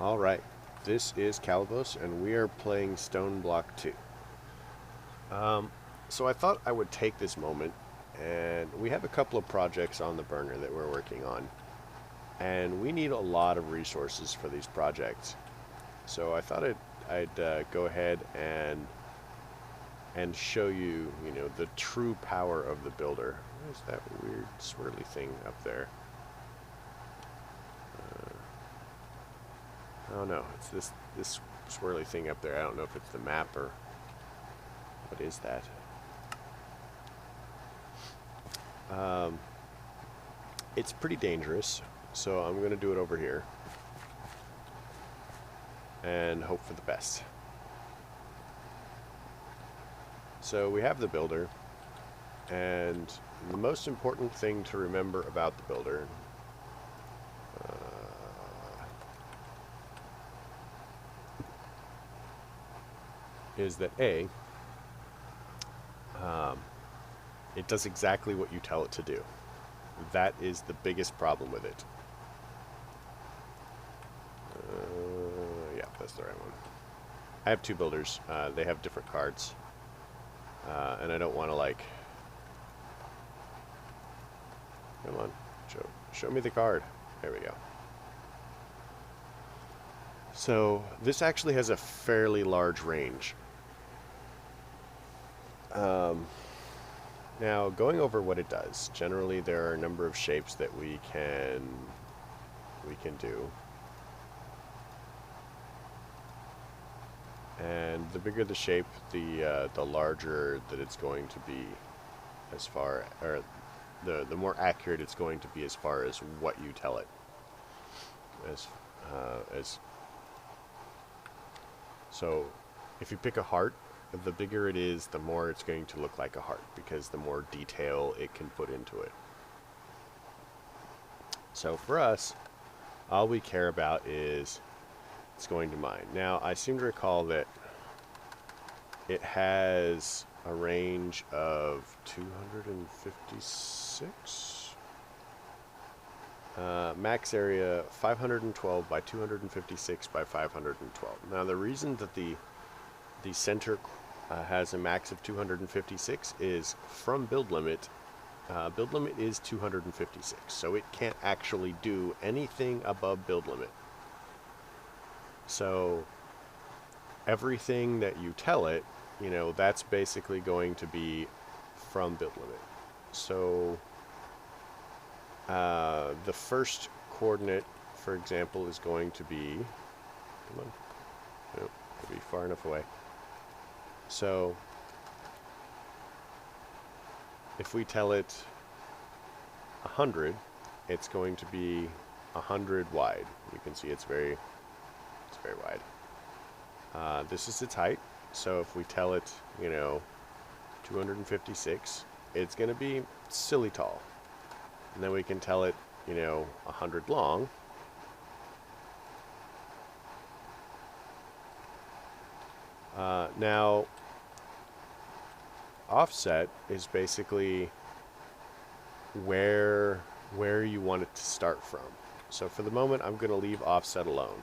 Alright, this is Calibos, and we are playing Stoneblock 2. So I thought I would take this moment, and we have a couple of projects on the burner that we're working on, and we need a lot of resources for these projects. So I thought I'd go ahead and show you, the true power of the builder. What is that weird swirly thing up there? Oh no, it's this swirly thing up there. I don't know if it's the map or what is that. It's pretty dangerous, so I'm going to do it over here and hope for the best. So we have the builder, and the most important thing to remember about the builder is that it does exactly what you tell it to do. That is the biggest problem with it. Yeah, that's the right one. I have two builders. They have different cards. And I don't want to, like... Come on. Show me the card. There we go. So, this actually has a fairly large range. Now, going over what it does, generally there are a number of shapes that we can do. And the bigger the shape, the larger that it's going to be, as far, or the more accurate it's going to be as far as what you tell it. So, if you pick a heart, the bigger it is, the more it's going to look like a heart, because the more detail it can put into it. So for us, all we care about is it's going to mine. Now, I seem to recall that it has a range of 256. Max area 512 by 256 by 512. Now, the reason that the center has a max of 256 is from build limit. Build limit is 256, so it can't actually do anything above build limit. So everything that you tell it, that's basically going to be from build limit. So the first coordinate, for example, is going to be, come on, nope, it'll be far enough away. So if we tell it 100, it's going to be 100 wide. You can see it's very wide. This is its height. So if we tell it, 256, it's going to be silly tall. And then we can tell it, 100 long. Now, offset is basically where you want it to start from. So for the moment, I'm going to leave offset alone.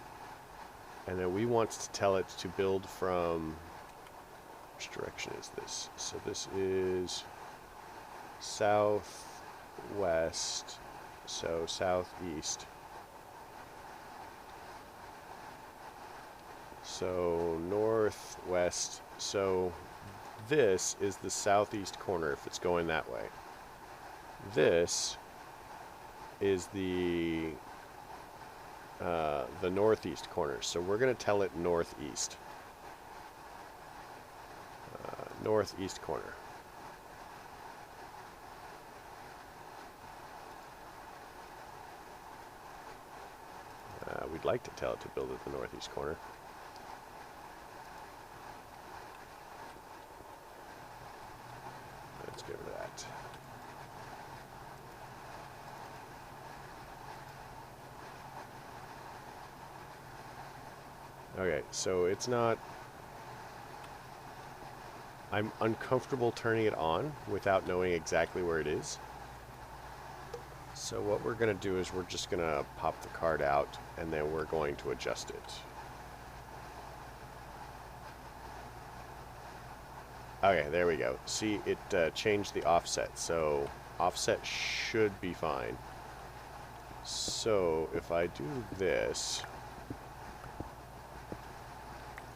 And then we want to tell it to build from, which direction is this? So this is southwest, so southeast. So northwest, so this is the southeast corner if it's going that way. This is the northeast corner, so we're going to tell it northeast. Northeast corner. We'd like to tell it to build at the northeast corner. Let's get rid of that. Okay, so it's not... I'm uncomfortable turning it on without knowing exactly where it is. So what we're going to do is we're just going to pop the card out, and then we're going to adjust it. Okay, there we go. See, it changed the offset, so offset should be fine. So if I do this,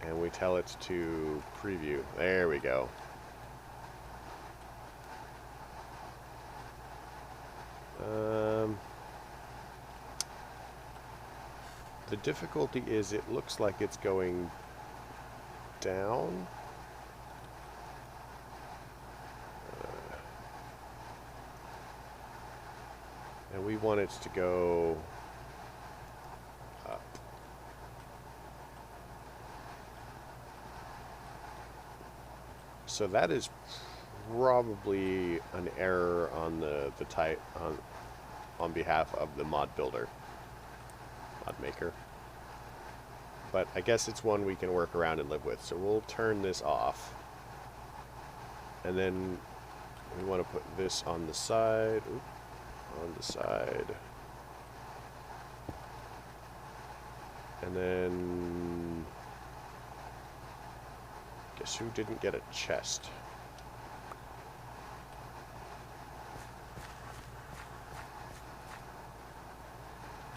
and we tell it to preview, there we go. The difficulty is it looks like it's going down. And we want it to go up. So that is probably an error on the type on behalf of the mod builder, mod maker. But I guess it's one we can work around and live with. So we'll turn this off. And then we want to put this on the side. Oop, on the side. And then guess who didn't get a chest?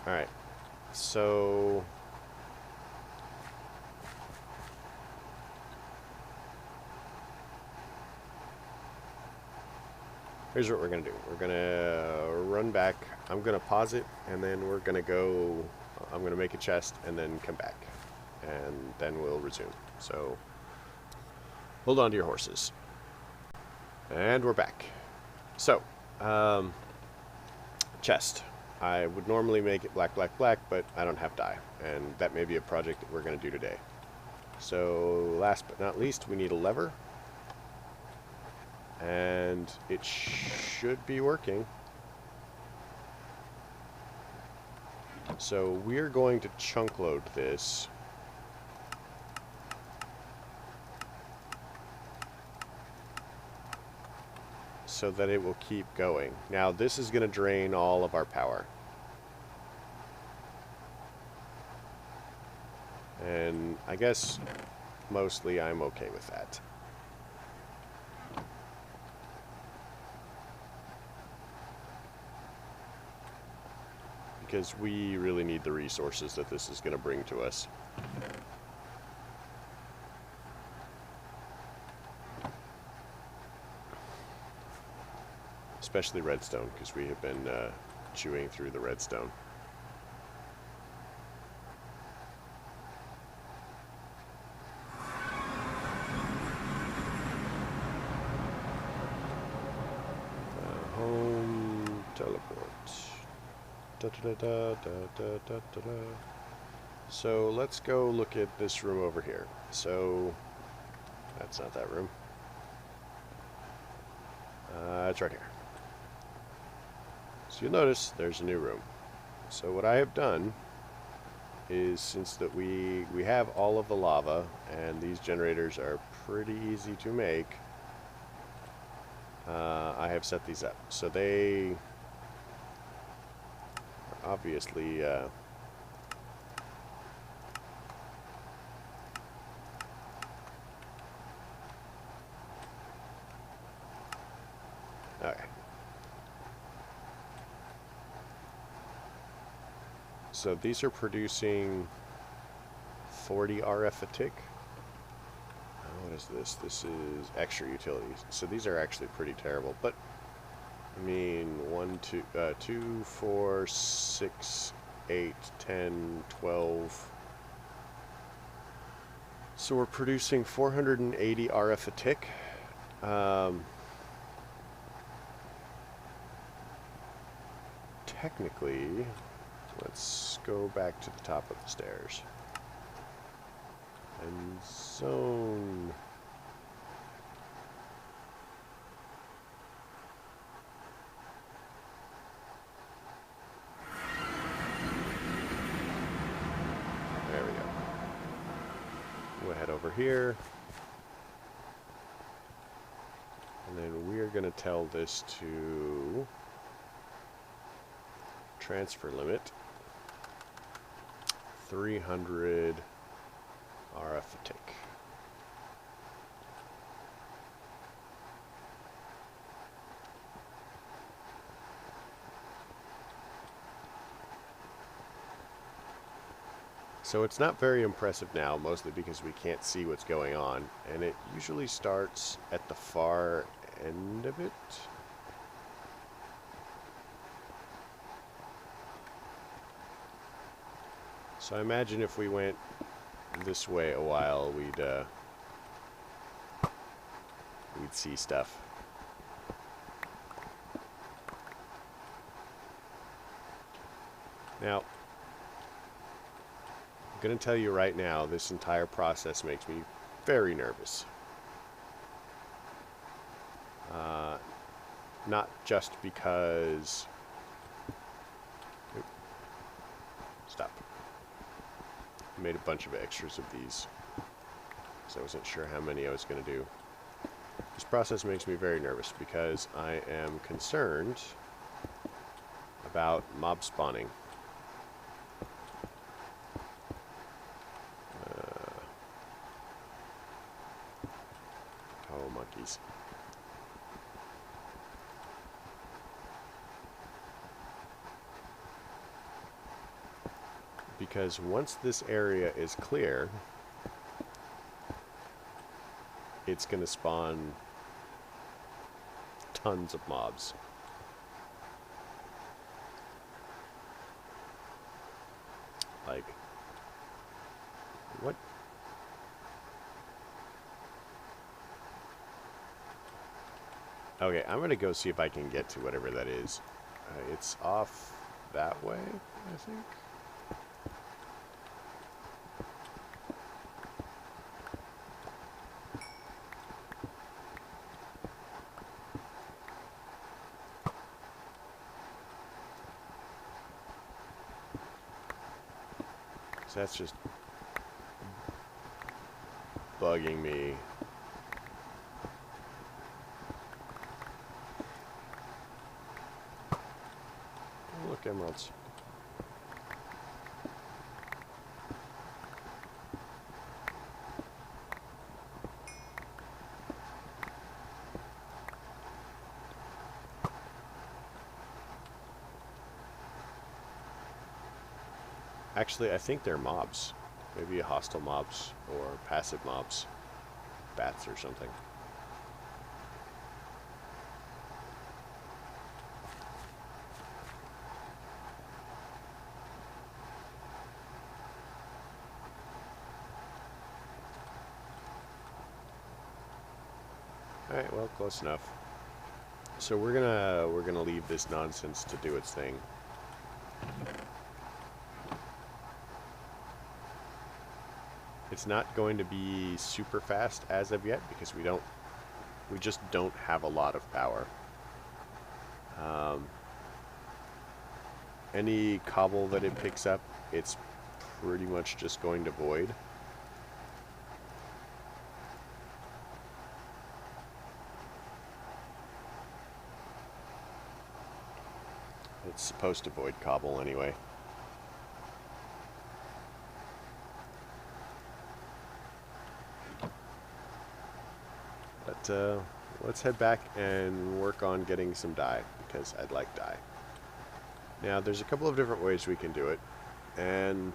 Alright, so here's what we're going to do. We're going to run back. I'm going to pause it, and then we're going to go, I'm going to make a chest and then come back, and then we'll resume. So hold on to your horses. And we're back. So, chest. I would normally make it black, black, black, but I don't have dye, and that may be a project that we're going to do today. So last but not least, we need a lever, and it should be working. So we're going to chunk load this. So that it will keep going. Now this is going to drain all of our power. And I guess mostly I'm okay with that. Because we really need the resources that this is going to bring to us. Especially redstone, because we have been chewing through the redstone. Home teleport. Da, da, da, da, da, da, da, da. So let's go look at this room over here. So that's not that room. It's right here. So you'll notice there's a new room. So what I have done is, since that we have all of the lava and these generators are pretty easy to make, I have set these up. So they are obviously okay. So these are producing 40 RF a tick. What is this? This is extra utilities. So these are actually pretty terrible. But I mean, 2, 4, 6, 8, 10, 12. So we're producing 480 RF a tick. Technically, let's go back to the top of the stairs. And zone. There we go. We'll head over here. And then we're going to tell this to transfer limit. 300 RF a tick. So it's not very impressive now, mostly because we can't see what's going on, and it usually starts at the far end of it. So I imagine if we went this way a while, we'd see stuff. Now, I'm going to tell you right now, this entire process makes me very nervous. Not just because... Stop. I made a bunch of extras of these, because I wasn't sure how many I was going to do. This process makes me very nervous because I am concerned about mob spawning. Oh, monkeys. Because once this area is clear, it's going to spawn tons of mobs. Like, what? Okay, I'm going to go see if I can get to whatever that is. It's off that way, I think. So that's just bugging me. Oh, look, emeralds. Actually, I think they're mobs. Maybe hostile mobs or passive mobs. Bats or something. Alright, well, close enough. So we're gonna leave this nonsense to do its thing. It's not going to be super fast as of yet because we just don't have a lot of power. Any cobble that it picks up, it's pretty much just going to void. It's supposed to void cobble anyway. But let's head back and work on getting some dye, because I'd like dye. Now, there's a couple of different ways we can do it, and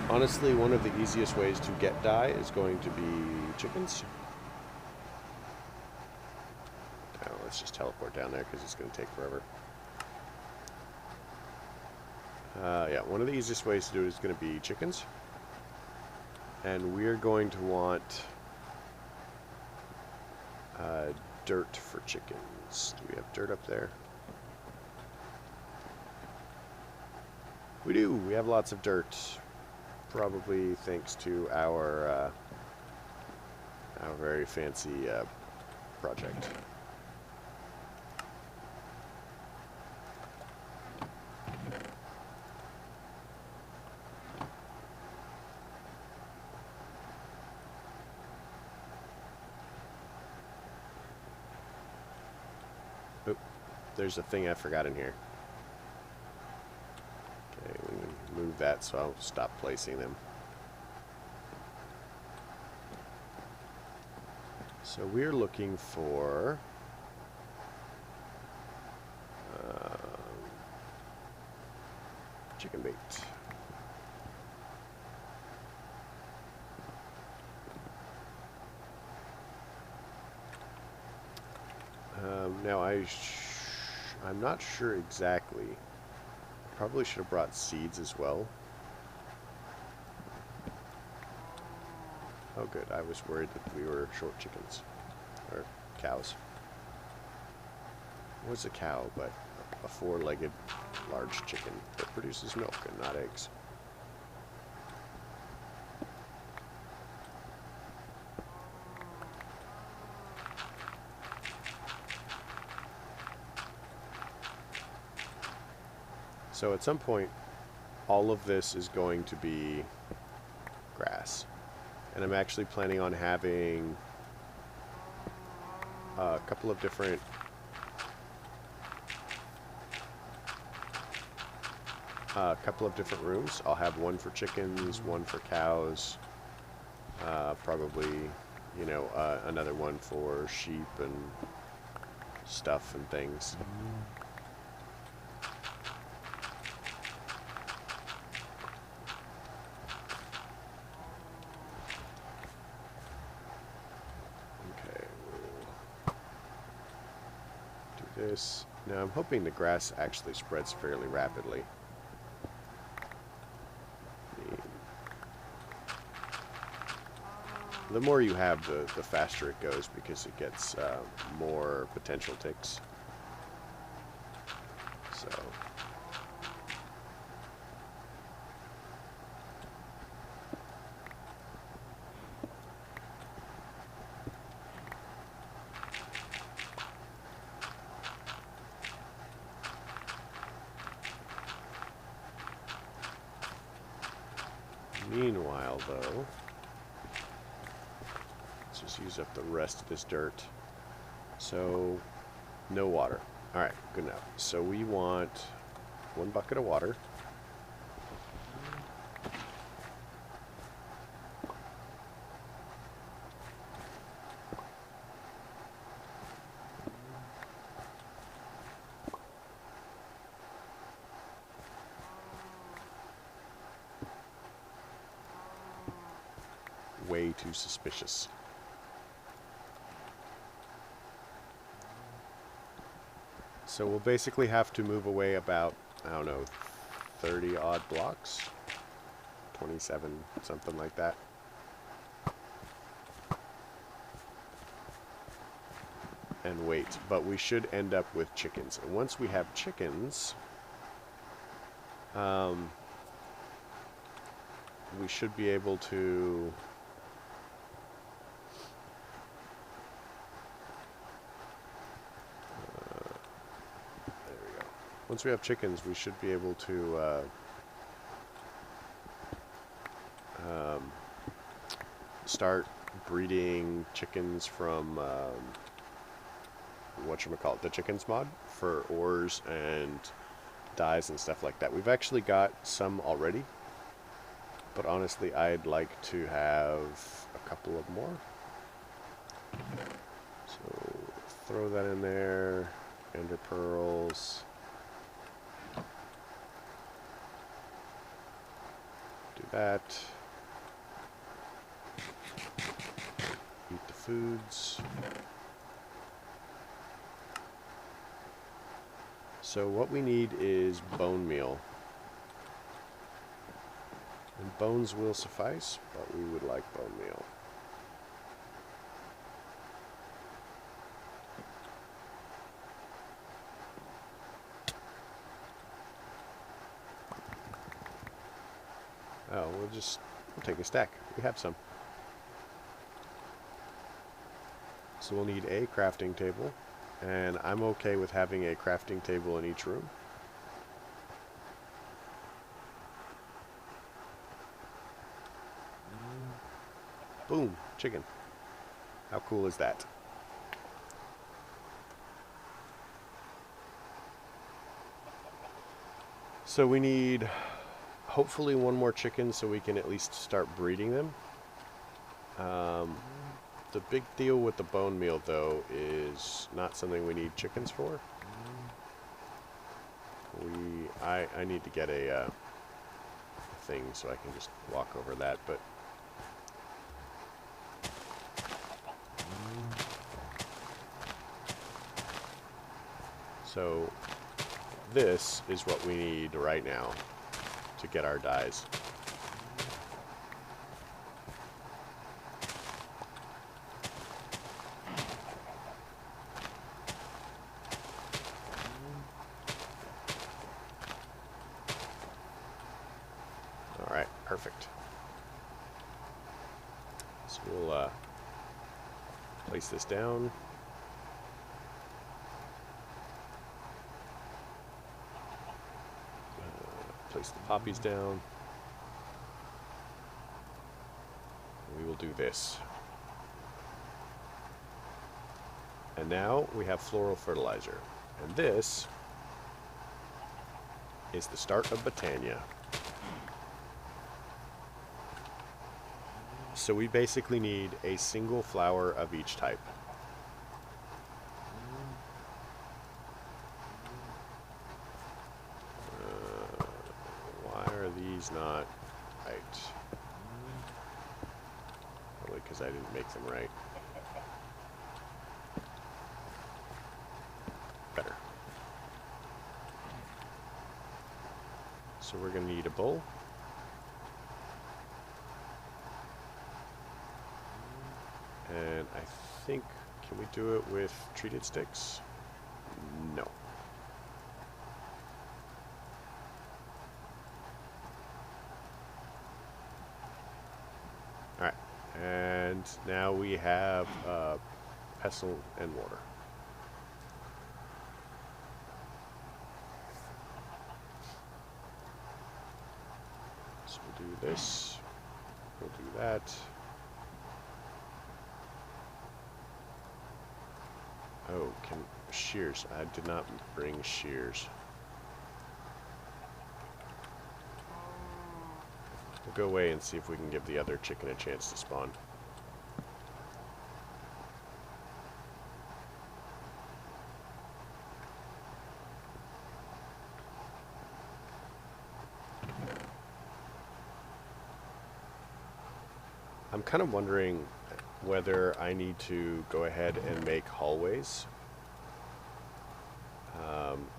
honestly, one of the easiest ways to get dye is going to be chickens. Now, let's just teleport down there because it's going to take forever. Yeah, one of the easiest ways to do it is going to be chickens. And we're going to want dirt for chickens. Do we have dirt up there? We do. We have lots of dirt. Probably thanks to our very fancy project. Oop, there's a thing I forgot in here. Okay, we can move that so I'll stop placing them. So we're looking for chicken bait. Now I'm not sure exactly. Probably should have brought seeds as well. Oh good, I was worried that we were short chickens. Or cows. What's a cow but a four-legged large chicken that produces milk and not eggs? So at some point, all of this is going to be grass. And I'm actually planning on having a couple of different rooms. I'll have one for chickens, one for cows, probably, you know, another one for sheep and stuff and things. Okay, we'll do this. Now I'm hoping the grass actually spreads fairly rapidly. The more you have, the faster it goes because it gets more potential ticks. So. Meanwhile, though, let's just use up the rest of this dirt. So, no water. Alright, good enough. So we want 1 bucket of water. Way too suspicious. So we'll basically have to move away about, I don't know, 30 odd blocks, 27, something like that. And wait, but we should end up with chickens. And once we have chickens, we should be able to once we have chickens, we should be able to start breeding chickens from whatchamacallit, the chickens mod for ores and dyes and stuff like that. We've actually got some already, but honestly I'd like to have a couple of more. So throw that in there, ender pearls. Do that. Eat the foods. So what we need is bone meal. And bones will suffice, but we would like bone meal. Oh, we'll take a stack. We have some. So we'll need a crafting table, and I'm okay with having a crafting table in each room. Boom, chicken. How cool is that? So we need hopefully one more chicken so we can at least start breeding them. The big deal with the bone meal, though, is not something we need chickens for. I need to get a thing so I can just walk over that, but so this is what we need right now to get our dyes. Alright, perfect. So we'll place this down. Place the poppies down. We will do this. And now we have floral fertilizer. And this is the start of Botania. So we basically need a single flower of each type. Why are these not right? Probably because I didn't make them right. Better. So we're going to need a bowl. And I think, can we do it with treated sticks? No. Alright, and now we have pestle and water. So we'll do this, we'll do that. Oh, shears. I did not bring shears. We'll go away and see if we can give the other chicken a chance to spawn. I'm kind of wondering whether I need to go ahead and make hallways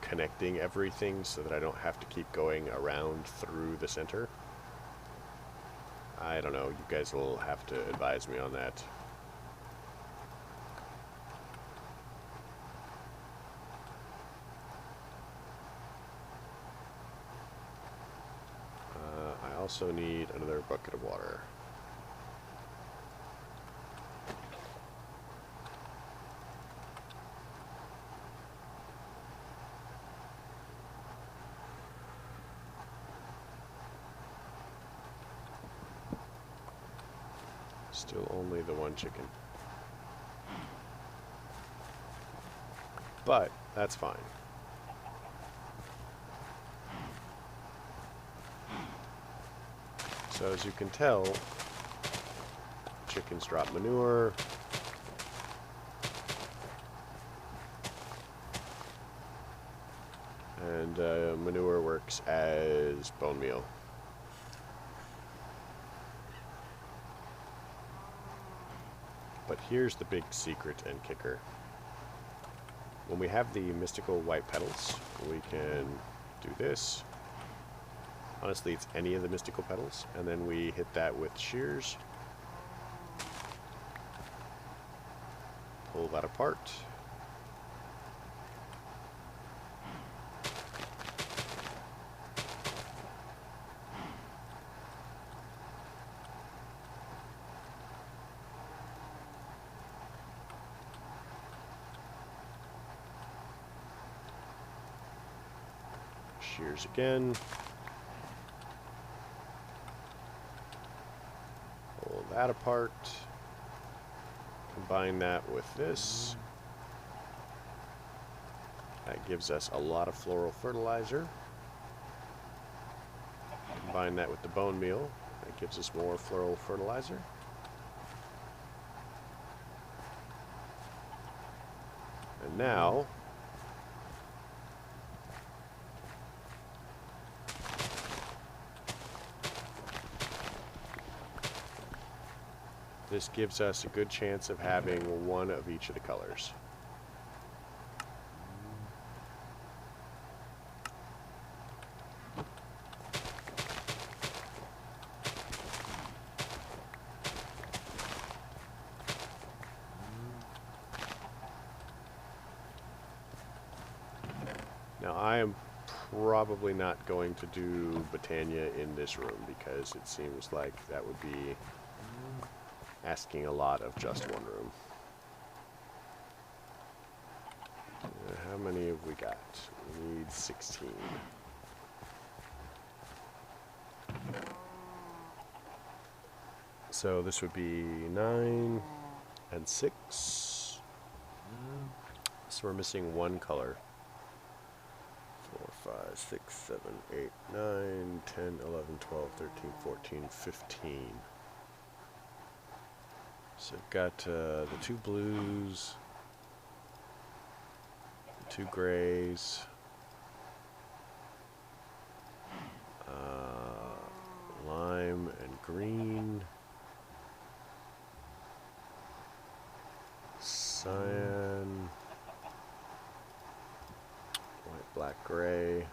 connecting everything so that I don't have to keep going around through the center. I don't know, you guys will have to advise me on that. I also need another bucket of water. Still only the one chicken. But that's fine. So as you can tell, chickens drop manure. And manure works as bone meal. But here's the big secret and kicker. When we have the mystical white petals, we can do this. Honestly, it's any of the mystical petals. And then we hit that with shears. Pull that apart. Shears again. Pull that apart. Combine that with this. That gives us a lot of floral fertilizer. Combine that with the bone meal. That gives us more floral fertilizer. And now, this gives us a good chance of having one of each of the colors. Now I am probably not going to do Botania in this room because it seems like that would be asking a lot of just one room. How many have we got? We need 16. So this would be 9 and 6. So we're missing one color. 4, 5, 6, 7, 8, 9, 10, 11, 12, 13, 14, 15. So we've got the 2 blues, the 2 grays, lime and green, cyan, white, black, gray.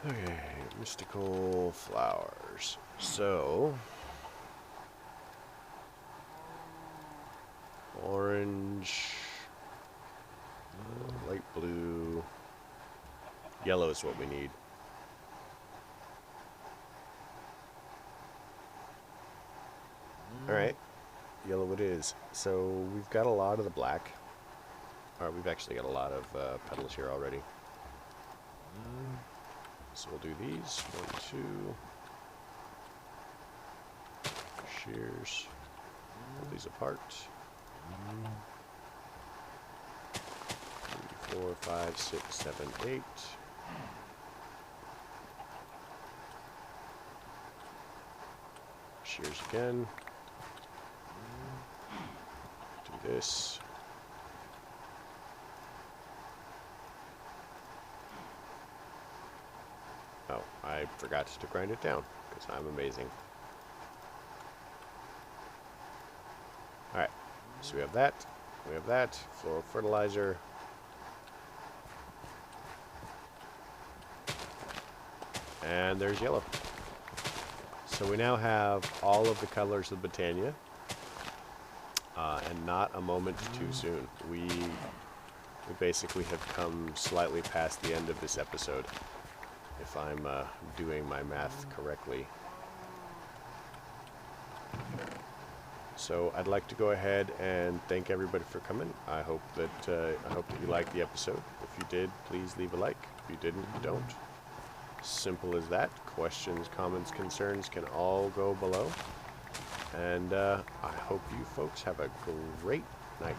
Okay, mystical flowers. So, orange, light blue, yellow is what we need. Alright, yellow it is. So we've got a lot of the black. Alright, we've actually got a lot of petals here already. So we'll do these. 1, 2. Shears. Pull these apart. 3, 4, 5, 6, 7, 8. Shears again. Do this. Oh, I forgot to grind it down, because I'm amazing. Alright, so we have that, floral fertilizer. And there's yellow. So we now have all of the colors of Botania, and not a moment too soon. We basically have come slightly past the end of this episode, if I'm doing my math correctly. So I'd like to go ahead and thank everybody for coming. I hope that you liked the episode. If you did, please leave a like. If you didn't, don't. Simple as that. Questions, comments, concerns can all go below. And I hope you folks have a great night.